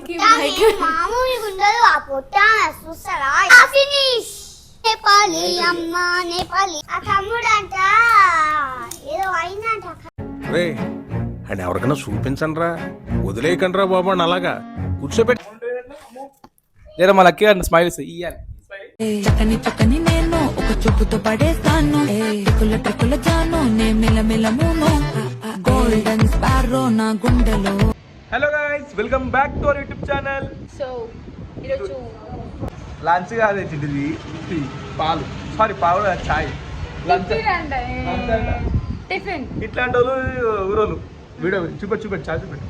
మామూలుగా ఉండదు ఆ పొట్ట చూస్తారా ఫినిష్ నేపాలి అమ్మ నేపాలి ఆ తమ్ముడు అంట ఏదో అయిందంట రే అని ఎవరికైనా చూపించండి రా వదిలేయకండి రా బాబు అని అలాగా కూర్చోబెట్టి లేదా మా లక్కీ గారిని స్మైల్ ఇయ్యాలి చక్కని పక్కని నేను ఒక చూపుతో పడేస్తాను ట్రిక్కుల జాను నే మెలమెలమును గోల్డెన్ స్పారో నా గుండెలో. Hello guys welcome back to our YouTube channel. So ఈరోజు లంచ్ కాదు ఇది పాలు పాలు చాయ్ లంచ్ టిఫిన్ ఇట్లాంటి వాళ్ళు ఊరోళ్ళు వీడియో చూపెట్టు చాయ్ చూపెట్టు.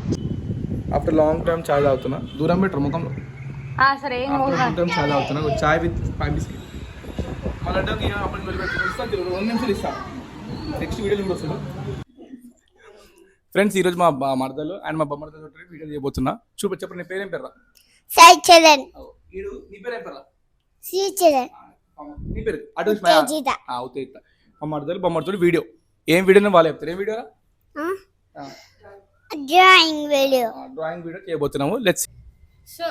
ఆఫ్టర్ లాంగ్ టైం చాయ్ తాగుతున్నా దూరం పెట్టరు ముఖంలో సరే లాంగ్ టైం చాయ్ తాగుతున్నా చాయ్ విత్ 5 బిస్కెట్ మళ్ళీ 2 నిమిషాలు ఇస్తాను నెక్స్ట్ వీడియో చూడొచ్చు. ఫ్రెండ్స్ ఈరోజు మా మరదలు అండ్ మా బొమ్మరదలు వీడియో చేయబోతున్నా చెప్పండి. నీ పేరేం పేర్రా? సైచరన్ నీ పేరేం పేర్రా? సీచరన్ నీ పేరు అటు అవుతాయి. మా మరదలు బొమ్మరదలు వీడియో ఏం వీడియో వాళ్ళు చెప్తారు. ఏం వీడియో? డ్రాయింగ్ వీడియో చేయబోతున్నాము. Let's so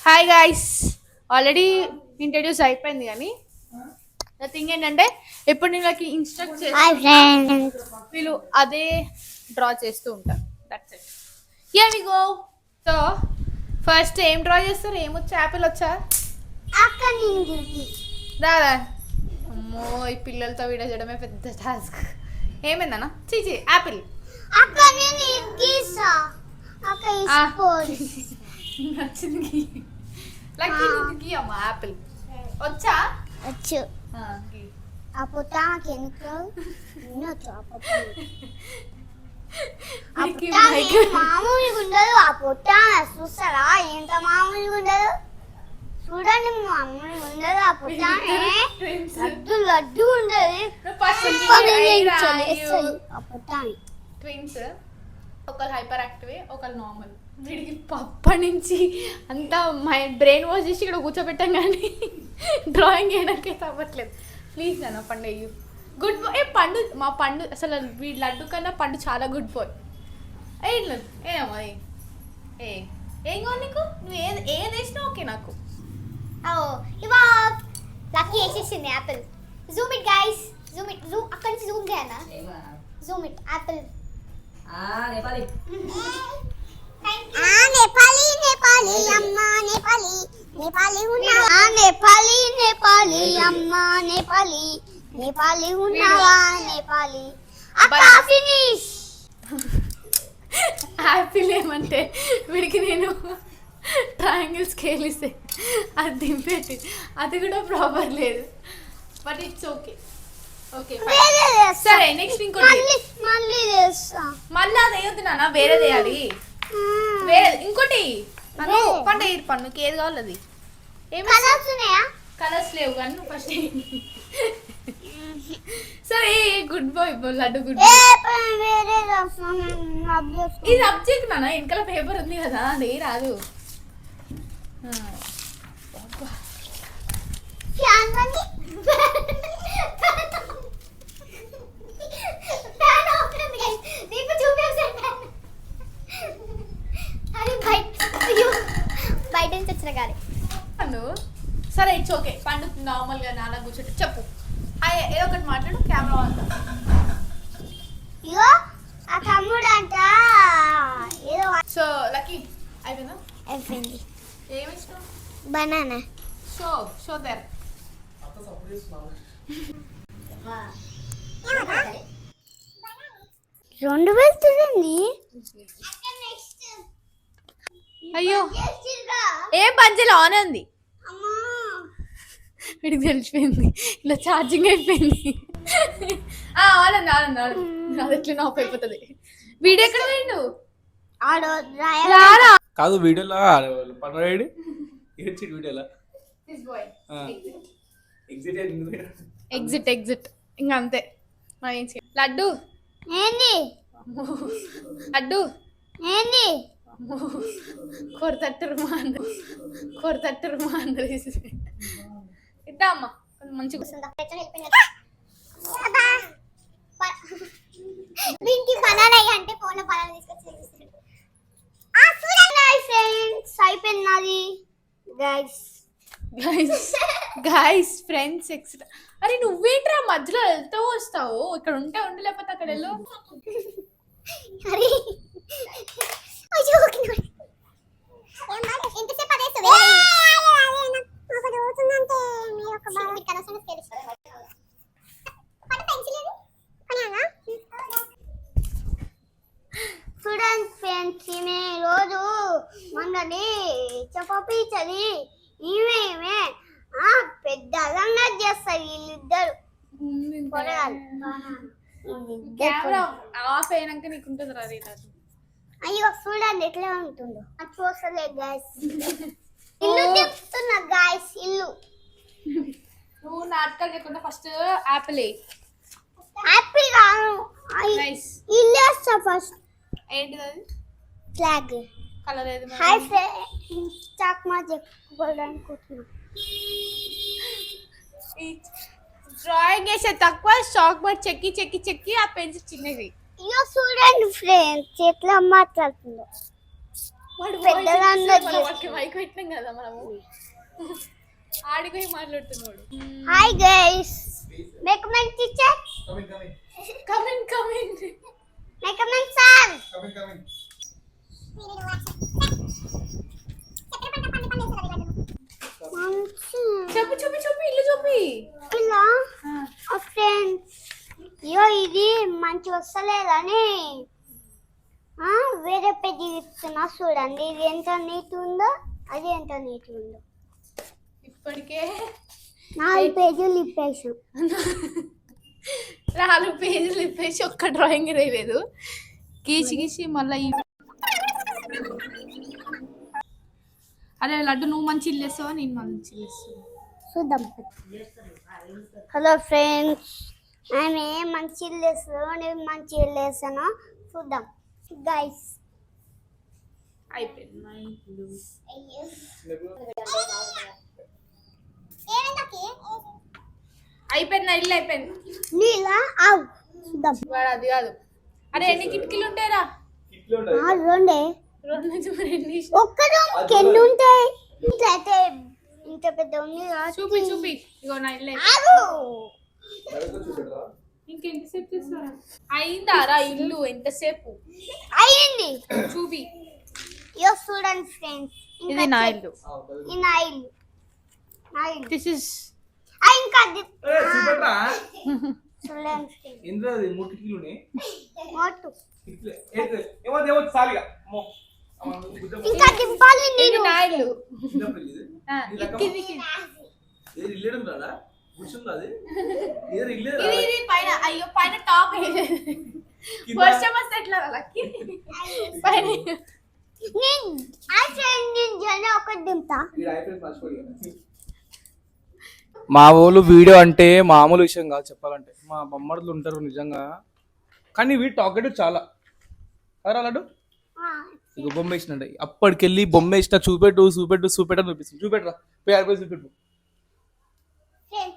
hi guys already introduce అయిపోయింది కానీ ద థింగ్ ఏంటంటే ఇప్పుడు నేను వాళ్ళకి ఇన్స్ట్రక్ట్ చేసి వీళ్ళు అదే డ్రా చేస్తూ ఉంటారు. That's it. Here we go. So first ఏం డ్రా చేస్తారు? ఏమొచ్చా? యాపిల్ వచ్చా? రాదా? అమ్మో ఈ పిల్లలతో వీడియో చేయడమే పెద్ద టాస్క్. ఏమైందన్నా? చీచి యాపిల్ నచ్చింది. లక్కీ నీకు అమ్మా యాపిల్ వచ్చా? వచ్చు ఆ పొట్టాకి మామూలుగా ఉండదు ఆ పొట్ట చూస్తారా ఎంత మామూలుగా ఉండదు చూడండి. మామూలుగా ఉండదు ఆ పొట్ట లడ్డు లడ్డు ఉండదు ఆ పొట్టాని. ట్విన్స్ ఒకరు హైపర్ యాక్టివ్ ఒకరు నార్మల్. వీడికి అప్పటి నుంచి అంతా మై బ్రెయిన్ వాష్ చేసి ఇక్కడ కూర్చోబెట్టాం కానీ డ్రాయింగ్ వేయడానికైతే అవ్వట్లేదు. ప్లీజ్ నాన్న పండు అయ్యు. Good bye. పండు మా పండు అసలు వీడి లడ్డు కన్నా పండు చాలా గుడ్ బాయ్. ఏమమ్మా ఏం కావాలి నీకు? నువ్వు ఏది వేసినా ఓకే నాకు. ఇవా లక్కీ వేసేసింది apple. Zoom it guys zoom it zoom అక్కడి నుంచి జూమ్ చేయనా? Zoom it apple Nepali Nepali అమ్మ నేపాలి నేపాలి ఉన్నావా నేపాలి నేపాలి అమ్మ నేపాలి నేపాలి ఉన్నావా నేపాలి అక్క ఫినిష్. యాపిల్ ఏమంటే వీడికి నేను ట్రయాంగిల్ స్కేల్ ఇస్తే అది దింపేటి అది కూడా ప్రాపర్ లేదు. But it's okay. ఓకే సరే నెక్స్ట్ ఇంకోటి మళ్ళీ అది వేయొద్దు నాన్న వేరేది వేయాలి. వేరే ఇంకోటి పండు పన్నుకి ఏది కావాలి అది. కలర్స్ లేవు కానీ నువ్వు ఫస్ట్ సరే good boy Laddu good boy. ఇది అబ్జెక్ట్ నాన్న వెనకాల పేపర్ ఉంది కదా అది రాదు. బయట నుంచి వచ్చిన గాలి పండు. సరే ఇట్స్ ఓకే. పండు నార్మల్గా నాన్న కూర్చోటి చెప్పు ఏదో ఒకటి మాట్లాడు కెమెరా అంతా. ఇగో ఆ తమ్ముడు అంట ఏదో. సో లక్కీ అయిపోయిందా? అయిపోయింది. ఏమి ఇష్టం? బనానా. షో దర్. రెండు వెళ్తుంది. అయ్యో ఏం పంచలు ఆన్ ఉంది. వీడికి తెలిసిపోయింది ఇలా ఛార్జింగ్ అయిపోయింది. ఆనంది ఆనంది ఆనంది అది ఎట్లా ఆఫ్ అయిపోతుంది. వీడియో ఎక్కడ పోయిండు? కాదు వీడియోలో పడరాడు ఏడ్చిడు వీడియోలో ఎగ్జిట్ ఇంకా అంతే. లడ్డు ఏంది లడ్డు ఏంది కొరతట్టరు మా అందరూ ఇద్దా అమ్మ మంచిగా దీనికి బనానా అంటే ఫోన్లో బనానా తీసుకొచ్చి అయిపోయినది గైస్. Guys friends extra. అరే నువ్వేంట్రా మధ్యలో వెళ్తూ వస్తావు? ఇక్కడ ఉంటే ఉండు, లేకపోతే అక్కడ వెళ్ళు. అరే అయ్యో ఎంతసేపు అదేస్తుంది చూడండి ఫ్రెండ్స్, ఈమె రోజు మొన్నని చెప్పపించది ఈమె పెద్ద అలంగా చేస్తారు వీళ్ళిద్దరు. కెమెరా ఆఫ్ అయినాక నీకు ఉంటుంది రా రేట్. అయ్యో చూడండి ఎట్లా ఉంటుందో. అది చూసలే గాయస్. ఇల్లు చెప్తున్నా గాయస్, ఇల్లు. నువ్వు నాటకాలు లేకుండా ఫస్ట్ యాపిల్ యాపిల్ కాదు, ఇల్లు వేస్తా ఫస్ట్. ఏంటిది అది? ఫ్లాగ్ కలర్ ఏది? హాయ్ ఫ్రెండ్స్, చాక్ మా చెప్పుకోవాలనుకుంటున్నా. డ్రాయింగ్ వేసే తక్కువ, షాక్ బట్ చెక్కి చెక్కి చెక్కి ఆ పెన్సిల్ చిన్నది. ఇయ్యో చూడండి ఫ్రెండ్స్ ఎట్లా మాట్లాడుతుందో. మైక్ పెట్టినాం కదా మనము, ఆడిపోయి మాట్లాడుతున్నాడు. హాయ్ గైస్, మేకమెన్ టీచర్, కమింగ్ కమింగ్, మేకమెన్ సార్. చెప్పు చెప్పు చెప్పు, ఇల్లు చూపి. ఇలా ఫ్రెండ్స్, అయ్యో ఇది మంచి వస్తలేదని వేరే పేజీ ఇస్తున్నా చూడండి. ఇది ఎంత నీట్ ఉందో, అది ఎంత నీట్ ఉందో. ఇప్పటికే 4 పేజీలు ఇప్పేసాం. 4 పేజీలు ఇప్పేసి ఒక్క డ్రాయింగ్ వేయలేదు. గీసి గీసి మళ్ళీ అదే లడ్డు నువ్వు మంచి ఇల్లు వేస్తావా, నేను మంచి ఇల్లు వేస్తాను చూద్దాం. హలో ఫ్రెండ్స్, ఆమె మంచి ఇల్లు వేస్తాను, నేను మంచి ఇల్లు వేస్తాను, చూద్దాం గైస్. అయిపోయింది మా ఇల్లు. అయిపోయింది నా ఇల్లు అయిపోయింది. నీలా ఆవు చూద్దాం. వాడు అది కాదు. అరే ఎన్ని కిటికీలు ఉంటాయిరా? 2 2 నుంచి మరి ఎన్ని? ఒక్క రూమ్కి ఎన్ని ఉంటాయి? ఇట్లయితే ఇంత పెద్ద ఉంది. చూపి చూపి, ఇగో నా ఇల్లు ఇంకెంతసేపు చేస్తారా? అయిందారా ఇల్లు? ఎంతసేపు అయింది? చూపి. ఇయో చూడండి ఫ్రెండ్స్, ఇది నా ఇల్లు. ఇది నా ఇల్లు. నా ఇల్లు దిస్ ఇస్ ఇంకా చూపెట్రా చూడండి ఇంద్రది ముట్టికిలునే మోటు ఏమో సాలిగా ఇంకా దింపాలి ఇది నేను. నా ఇల్లు. ఇది పైన, అయ్యో పైన టాప్ వర్షం వస్తే ఎట్లా లక్కి పైన. నేను జన ఒకటి దింపుతా. మా వాళ్ళు వీడియో అంటే మామూలు విషయం కాదు చెప్పాలంటే. మా బొమ్మడులు ఉంటారు నిజంగా, కానీ వీడు టాకెటివ్ చాలా. అరా లడ్డు ఇక బొమ్మ వేసినండి, అప్పటికెళ్ళి బొమ్మ వేసిన చూపెట్టు చూపెట్టు చూపెట్టు చూపిస్తుంది. చూపెట్టరా పోయి చూపెట్టు.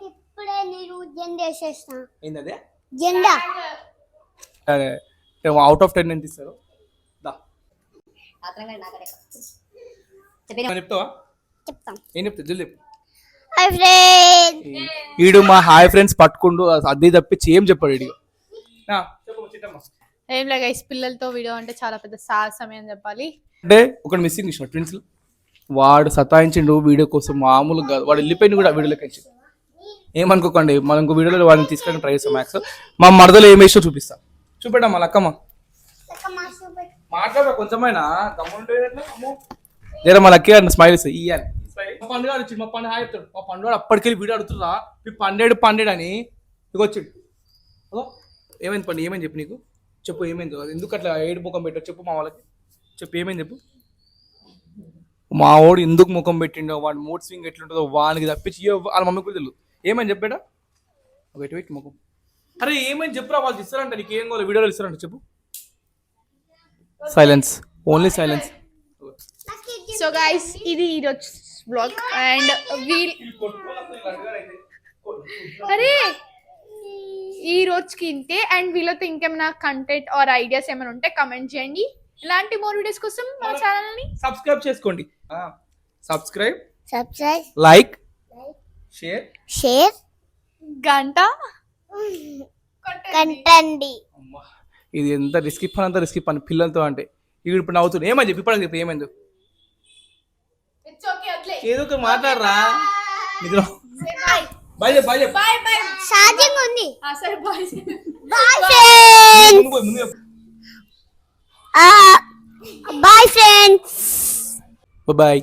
ఇప్పుడే నేను జెండా వేసేస్తా. ఏంటదే జెండా? అదే అవుట్ ఆఫ్ 10 ఎంత ఇస్తారు? చెప్తావా? చెప్తాం. ఏం చెప్తా జల్ది చెప్పు. హాయ్ ఫ్రెండ్స్, వీడు మా హాయ్ ఫ్రెండ్స్ పట్టుకుంటూ అది తప్పించి ఏం చెప్పాడు వీడియో. ఏం లే గైస్, పిల్లలతో వీడియో అంటే చాలా పెద్ద సాహసం అని చెప్పాలి. అంటే ఒకటి మిస్సింగ్ ఇష్టం ట్విన్స్. వాడు సతాయించిండు వీడియో కోసం, మామూలు కాదు. వాడు వెళ్ళిపోయింది కూడా వీడియోలోకి వచ్చి. ఏమనుకోకండి, మనం ఇంకో వీడియోలో వాడిని తీసుకొని ట్రై చేస్తాం. మ్యాక్స్ మా మరదలు ఏం వేసో చూపిస్తా. చూపెట్టా మా లక్కమ్మ. మాట్లాడరా కొంచెమైనా జర మా లక్కీ గారిని స్మైల్ ఇస్తాయి ఇయ్యాలి. మా పండుగ వచ్చి మా పండుగ హాయ్ చెప్తాడు. మా పండుగ అప్పటికెళ్ళి వీడియో అడుగుతుందా మీ పండేడు అని ఇక వచ్చిండు. ఏమైంది పండు? ఏమైంది చెప్పు, నీకు చెప్పు ఏమైంది? ఎందుకు అట్లా ఏడు ముఖం పెట్టావు చెప్పు మా వాళ్ళకి. చెప్పు ఏమైంది చెప్పు. మా వాడు ఎందుకు ముఖం పెట్టిండో, వాడు మూడ్ స్వింగ్ ఎట్లుంటుందో వానికి తప్పించి వాళ్ళ మమ్మీ కూడా తెలియదు. ఏమని చెప్పాడా? పెట్టి ముఖం. అరే ఏమైంది చెప్పురా, వాళ్ళు ఇస్తారంట నీకు ఏం కావాలి వీడియోలో ఇస్తారంట చెప్పు. Silence, only silence. So guys ఇది ఈరోజు బ్లాగ్ అండ్ అరే ఈ రోజుకి ఇంతే. అండ్ వీళ్ళతో ఇంకేమైనా కంటెంట్ ఆర్ ఐడియాస్ ఏమైనా ఉంటే కమెంట్ చేయండి. ఇలాంటి మోర్ వీడియోస్ కోసం మా ఛానల్ ని సబ్స్క్రైబ్ చేసుకోండి. సబ్స్క్రైబ్ లైక్ షేర్ గంట కంటండి. అమ్మా ఇది ఎంత రిస్క్ పని, అంత రిస్క్ పని పిల్లలతో అంటే. ఇప్పుడు నవ్వుతుంది. ఏమని చెప్పి ఇప్పుడు చెప్పి ఏమైంది? ఏదో ఒక మాట్లాడరా. బాయ్ చెప్పు, బాయ్ చెప్పు. ఛార్జింగ్ ఉంది. సరే బాయ్. Bye friends. బాయ్.